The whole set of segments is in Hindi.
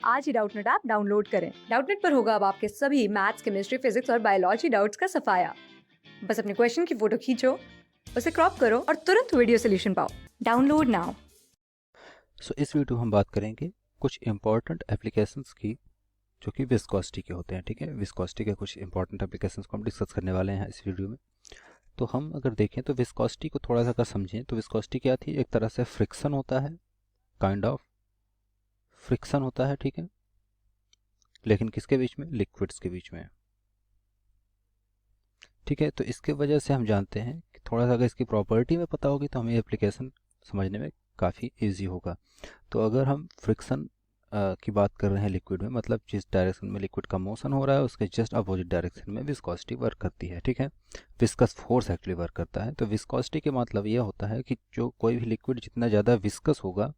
आज ही डाउटनेट ऐप डाउनलोड करें। डाउटनेट पर होगा अब आपके सभी मैथ्स, केमिस्ट्री, फिजिक्स और बायोलॉजी डाउट्स का सफाया। बस अपने क्वेश्चन की फोटो खींचो, उसे क्रॉप करो और तुरंत वीडियो सोल्यूशन पाओ। Download now. इस वीडियो में हम बात करेंगे कुछ इंपॉर्टेंट एप्लीकेशंस की जो कि विस्कोसिटी के होते हैं। ठीक है, विस्कोसिटी के कुछ इंपॉर्टेंट एप्लीकेशंस को हम डिस्कस करने वाले हैं इस वीडियो में। तो हम अगर देखें तो विस्कोसिटी को थोड़ा सा अगर समझें तो विस्कोसिटी क्या थी, एक तरह से फ्रिक्शन होता है, काइंड ऑफ फ्रिक्शन होता है। ठीक है, लेकिन किसके बीच में? लिक्विड्स के बीच में। ठीक है, तो इसके वजह से हम जानते हैं कि थोड़ा सा अगर इसकी प्रॉपर्टी में पता होगी तो हमें एप्लीकेशन समझने में काफ़ी ईजी होगा। तो अगर हम फ्रिक्शन की बात कर रहे हैं लिक्विड में, मतलब जिस डायरेक्शन में लिक्विड का मोशन हो रहा है उसके जस्ट अपोजिट डायरेक्शन में विस्कोसिटी वर्क करती है। ठीक है, विस्कस फोर्स एक्चुअली वर्क करता है। तो विस्कोसिटी के मतलब ये होता है कि जो कोई भी लिक्विड जितना ज़्यादा विस्कस होगा,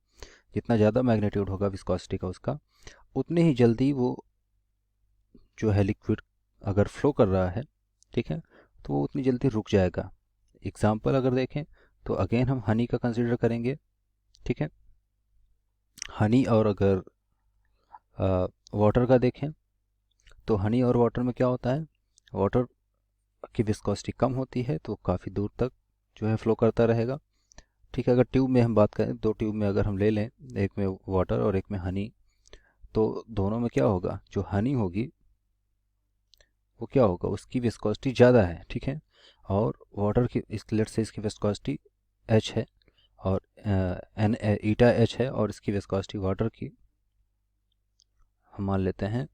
जितना ज़्यादा मैग्नीट्यूड होगा विस्कोसिटी का उसका, उतनी ही जल्दी वो जो है लिक्विड अगर फ्लो कर रहा है, ठीक है, तो वो उतनी जल्दी रुक जाएगा। एग्जाम्पल अगर देखें तो अगेन हम हनी का कंसिडर करेंगे। ठीक है, हनी और अगर वाटर का देखें तो हनी और वाटर में क्या होता है, वाटर की विस्कोसिटी कम होती है तो काफ़ी दूर तक जो है फ्लो करता रहेगा। ठीक है, अगर ट्यूब में हम बात करें, दो ट्यूब में अगर हम ले लें, एक में वाटर और एक में हनी, तो दोनों में क्या होगा, जो हनी होगी वो क्या होगा, उसकी विस्कोसिटी ज़्यादा है। ठीक है, और वाटर की इस लेट से इसकी विस्कोसिटी एच है और एन ईटा एच है और इसकी विस्कोसिटी वाटर की हम मान लेते हैं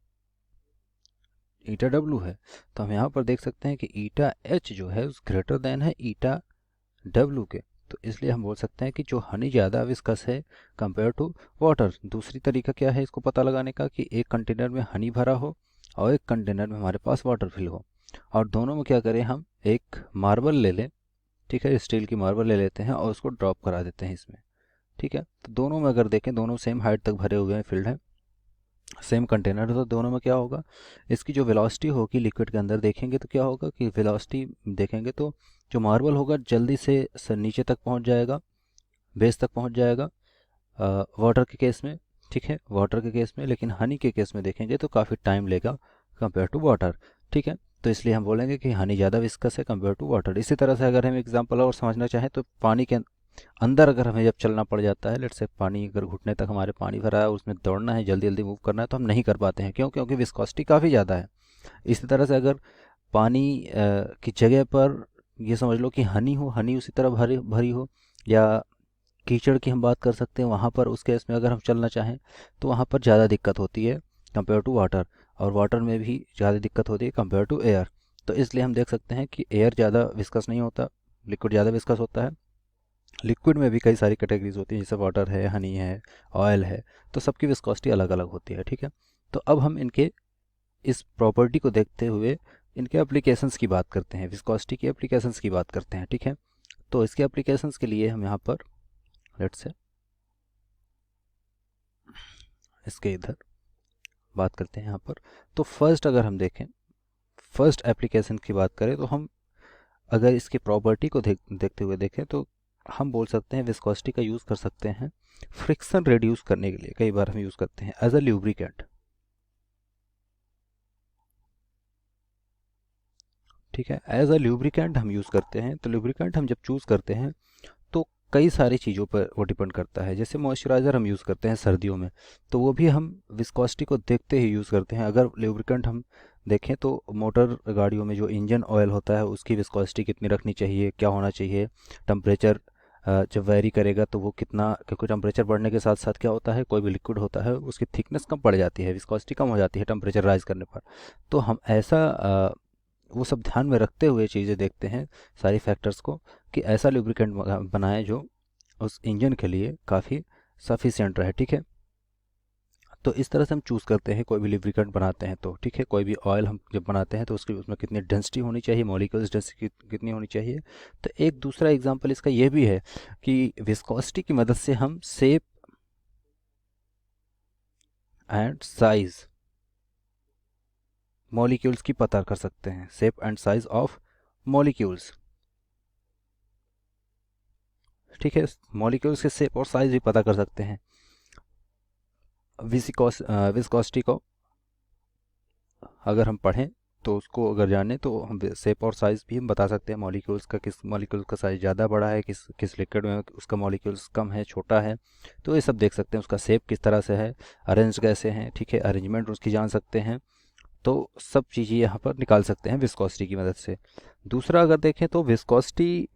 ईटा डब्लू है। तो हम यहाँ पर देख सकते हैं कि ईटा एच जो है उस ग्रेटर देन है ईटा डब्लू के। तो इसलिए हम बोल सकते हैं कि जो हनी ज़्यादा विस्कस है कंपेयर टू वाटर। दूसरी तरीका क्या है इसको पता लगाने का, कि एक कंटेनर में हनी भरा हो और एक कंटेनर में हमारे पास वाटर फिल हो, और दोनों में क्या करें, हम एक मार्बल ले लें। ठीक है, स्टील की मार्बल ले लेते हैं और उसको ड्रॉप करा देते हैं इसमें। ठीक है, तो दोनों में अगर देखें, दोनों सेम हाइट तक भरे हुए हैं, फिल्ड है, सेम कंटेनर, तो दोनों में क्या होगा, इसकी जो वेलोसिटी होगी लिक्विड के अंदर देखेंगे तो क्या होगा कि वेलोसिटी देखेंगे तो जो मार्बल होगा जल्दी से नीचे तक पहुंच जाएगा, बेस तक पहुंच जाएगा वाटर के केस में। ठीक है, वाटर के केस में, लेकिन हनी के केस में देखेंगे तो काफ़ी टाइम लेगा कंपेयर टू वाटर। ठीक है, तो इसलिए हम बोलेंगे कि हनी ज़्यादा विस्कस है कंपेयर टू वाटर। इसी तरह से अगर हम एग्जांपल और समझना चाहें तो पानी के अंदर अगर हमें जब चलना पड़ जाता है, लेट से पानी अगर घुटने तक हमारे पानी भरा है और उसमें दौड़ना है, जल्दी जल्दी मूव करना है, तो हम नहीं कर पाते हैं। क्यों? क्योंकि विस्कोसिटी काफ़ी ज़्यादा है। इसी तरह से अगर पानी की जगह पर ये समझ लो कि हनी हो, हनी उसी तरह भरी भरी हो, या कीचड़ की हम बात कर सकते हैं, वहाँ पर उस केस में अगर हम चलना चाहें तो वहाँ पर ज़्यादा दिक्कत होती है कंपेयर टू वाटर, और वाटर में भी ज़्यादा दिक्कत होती है कंपेयर टू एयर। तो इसलिए हम देख सकते हैं कि एयर ज़्यादा विस्कस नहीं होता, लिक्विड ज़्यादा विस्कस होता है। लिक्विड में भी कई सारी कैटेगरीज होती हैं, जैसे वाटर है, हनी है, ऑयल है, तो सबकी विस्कोसिटी अलग अलग होती है। ठीक है, तो अब हम इनके इस प्रॉपर्टी को देखते हुए इनके एप्लीकेशंस की बात करते हैं, विस्कोसिटी की एप्लीकेशंस की बात करते हैं। ठीक है, तो इसके एप्लीकेशंस के लिए हम यहाँ पर लेट्स से इसके इधर बात करते हैं यहाँ पर। तो फर्स्ट अगर हम देखें, फर्स्ट एप्लीकेशन की बात करें तो हम अगर इसकी प्रॉपर्टी को देखते हुए देखें तो हम बोल सकते हैं विस्कोसिटी का यूज़ कर सकते हैं फ्रिक्शन रिड्यूस करने के लिए। कई बार हम यूज़ करते हैं एज अ ल्यूब्रिकेंट। ठीक है, एज अ ल्यूब्रिकेंट हम यूज़ करते हैं। तो ल्यूब्रिकेंट हम जब चूज़ करते हैं तो कई सारी चीज़ों पर वो डिपेंड करता है। जैसे मॉइस्चराइज़र हम यूज़ करते हैं सर्दियों में, तो वो भी हम विस्कोसिटी को देखते ही यूज़ करते हैं। अगर ल्यूब्रिकेंट हम देखें तो मोटर गाड़ियों में जो इंजन ऑयल होता है उसकी विस्कोसिटी कितनी रखनी चाहिए, क्या होना चाहिए, टेम्परेचर जब वेरी करेगा तो वो कितना, क्योंकि टेम्परेचर बढ़ने के साथ साथ क्या होता है, कोई भी लिक्विड होता है उसकी थिकनेस कम पड़ जाती है, विस्कोसिटी कम हो जाती है टेम्परेचर राइज करने पर। तो हम ऐसा वो सब ध्यान में रखते हुए चीज़ें देखते हैं, सारी फैक्टर्स को, कि ऐसा लुब्रिकेंट बनाएं जो उस इंजन के लिए काफ़ी सफिशिएंट रहे। ठीक है, तो इस तरह से हम चूज़ करते हैं कोई भी लुब्रिकेंट बनाते हैं तो। ठीक है, कोई भी ऑयल हम जब बनाते हैं तो उसकी उसमें कितनी डेंसिटी होनी चाहिए, मॉलिक्यूल्स डेंसिटी कितनी होनी चाहिए। तो एक दूसरा एग्जांपल इसका ये भी है कि विस्कोसिटी की मदद से हम शेप एंड साइज मॉलिक्यूल्स की पता कर सकते हैं, shape and size of molecules. ठीक है, मॉलिक्यूल्स के शेप और साइज भी पता कर सकते हैं। विस्कोसिटी को अगर हम पढ़ें तो उसको अगर जानें तो हम शेप और साइज़ भी हम बता सकते हैं मॉलिक्यूल्स का, किस मॉलिक्यूल का साइज़ ज़्यादा बड़ा है, किस किस लिक्विड में उसका मॉलिक्यूल्स कम है, छोटा है। तो ये सब देख सकते हैं, उसका शेप किस तरह से है, अरेंज कैसे हैं, ठीक है, अरेंजमेंट उसकी जान सकते हैं। तो सब चीज़ें यहाँ पर निकाल सकते हैं विस्कोसिटी की मदद से। दूसरा अगर देखें तो विस्कोसिटी,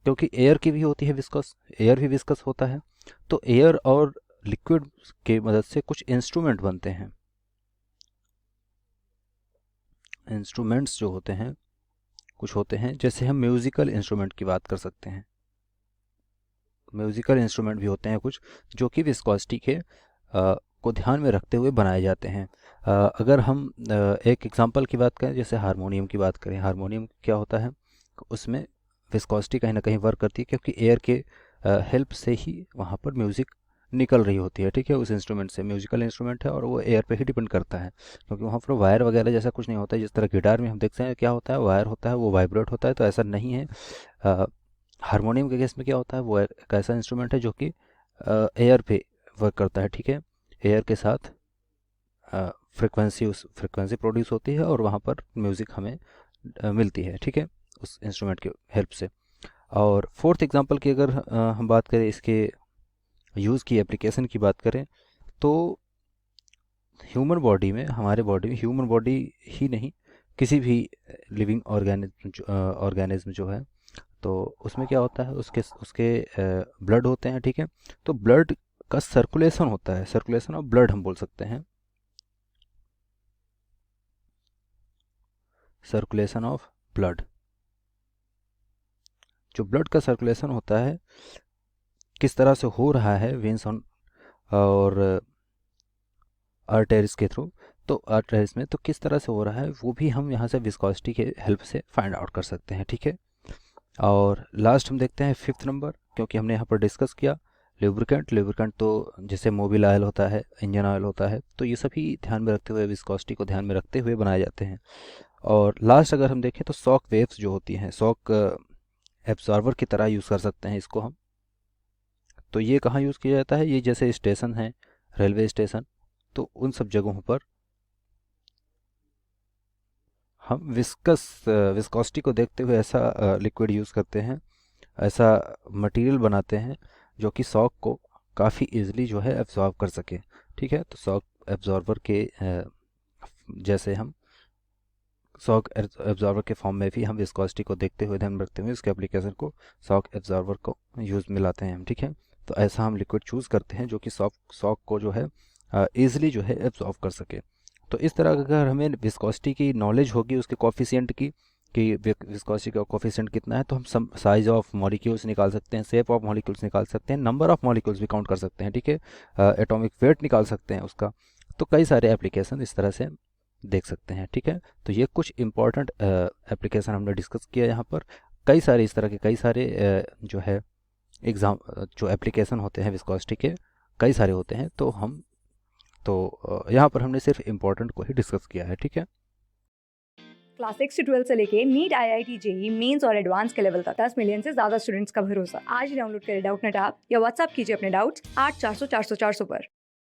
क्योंकि एयर की भी होती है विस्कस, एयर भी विस्कस होता है, तो एयर और लिक्विड के मदद से कुछ इंस्ट्रूमेंट बनते हैं। इंस्ट्रूमेंट्स जो होते हैं कुछ होते हैं, जैसे हम म्यूज़िकल इंस्ट्रूमेंट की बात कर सकते हैं। म्यूज़िकल इंस्ट्रूमेंट भी होते हैं कुछ जो कि विस्कोसिटी के को ध्यान में रखते हुए बनाए जाते हैं। अगर हम एक एग्जांपल की बात करें, जैसे हारमोनियम की बात करें, हारमोनियम क्या होता है, उसमें विस्कोसिटी कहीं ना कहीं वर्क करती है, क्योंकि एयर के हेल्प से ही वहाँ पर म्यूज़िक निकल रही होती है, ठीक है, उस इंस्ट्रूमेंट से। म्यूजिकल इंस्ट्रूमेंट है और वो एयर पे ही डिपेंड करता है, क्योंकि वहाँ पर वायर वगैरह जैसा कुछ नहीं होता है। जिस तरह गिटार में हम देखते हैं क्या होता है, वायर होता है, वो वाइब्रेट होता है, तो ऐसा नहीं है। हारमोनियम के केस में क्या होता है, वो एक ऐसा इंस्ट्रूमेंट है जो कि एयर पे वर्क करता है, ठीक है, एयर के साथ उस फ्रिक्वेंसी प्रोड्यूस होती है और वहाँ पर म्यूज़िक हमें मिलती है, ठीक है, उस इंस्ट्रूमेंट की हेल्प से। और फोर्थ एग्जांपल की अगर हम बात करें, इसके यूज़ की, एप्लीकेशन की बात करें, तो ह्यूमन बॉडी में, हमारे बॉडी में, ह्यूमन बॉडी ही नहीं, किसी भी लिविंग ऑर्गेनिज्म जो है, तो उसमें क्या होता है, उसके उसके ब्लड होते हैं, ठीक है, तो ब्लड का सर्कुलेशन होता है, सर्कुलेशन ऑफ ब्लड हम बोल सकते हैं, सर्कुलेशन ऑफ ब्लड। जो ब्लड का सर्कुलेशन होता है किस तरह से हो रहा है, वेन्स ऑन और आर्टेरिस के थ्रू, तो आर्टेरिस में तो किस तरह से हो रहा है वो भी हम यहाँ से विस्कोसिटी के हेल्प से फाइंड आउट कर सकते हैं, ठीक है। और लास्ट हम देखते हैं फिफ्थ नंबर, क्योंकि हमने यहाँ पर डिस्कस किया लुब्रिकेंट। लुब्रिकेंट तो जैसे मोबिल ऑयल होता है, इंजन ऑयल होता है, तो ये सभी ध्यान में रखते हुए, विस्कोसिटी को ध्यान में रखते हुए बनाए जाते हैं। और लास्ट अगर हम देखें तो शॉक वेव्स जो होती हैं, शॉक एब्जॉर्वर की तरह यूज़ कर सकते हैं इसको हम। तो ये कहाँ यूज़ किया जाता है, ये जैसे स्टेशन है, रेलवे स्टेशन, तो उन सब जगहों पर हम विस्कोसिटी को देखते हुए ऐसा लिक्विड यूज़ करते हैं, ऐसा मटेरियल बनाते हैं जो कि शॉक को काफ़ी इजीली जो है एब्जॉर्ब कर सके, ठीक है। तो शॉक एब्जॉर्बर के जैसे हम शॉक एब्जॉर्बर के फॉर्म में भी हम विस्कोसिटी को देखते हुए, ध्यान रखते हुए इसके एप्लीकेशन को शॉक एब्जॉर्बर को यूज़ में लाते हैं हम, ठीक है। तो ऐसा हम लिक्विड चूज़ करते हैं जो कि शॉक को जो है ईजिली जो है एब्जॉर्ब कर सके। तो इस तरह अगर हमें विस्कोसिटी की नॉलेज होगी, उसके कोफिशिएंट की, कि विस्कोसिटी का कोफिशिएंट कितना है, तो हम सम साइज ऑफ मॉलिक्यूल्स निकाल सकते हैं, शेप ऑफ मॉलिक्यूल्स निकाल सकते हैं, नंबर ऑफ मॉलिक्यूल्स भी काउंट कर सकते हैं, ठीक है, एटॉमिक वेट निकाल सकते हैं उसका। तो कई सारे एप्लीकेशन इस तरह से देख सकते हैं, ठीक है। तो ये कुछ इंपॉर्टेंट एप्लीकेशन हमने डिस्कस किया यहाँ पर। कई सारे इस तरह के, कई सारे जो है जो एप्लीकेशन होते हैं विस्कोसिटी के, कई सारे होते हैं। तो हम यहाँ पर हमने सिर्फ इम्पोर्टेंट को ही डिस्कस किया है, ठीक है। क्लास 6 से 12 से लेके नीट, IIT, जेई मेंस और एडवांस के लेवल तक 10 मिलियन से ज्यादा स्टूडेंट्स का भरोसा। आज ही डाउनलोड करें डाउटनेट ऐप या व्हाट्सएप कीजिए अपने डाउट्स 8400 400 400 पर।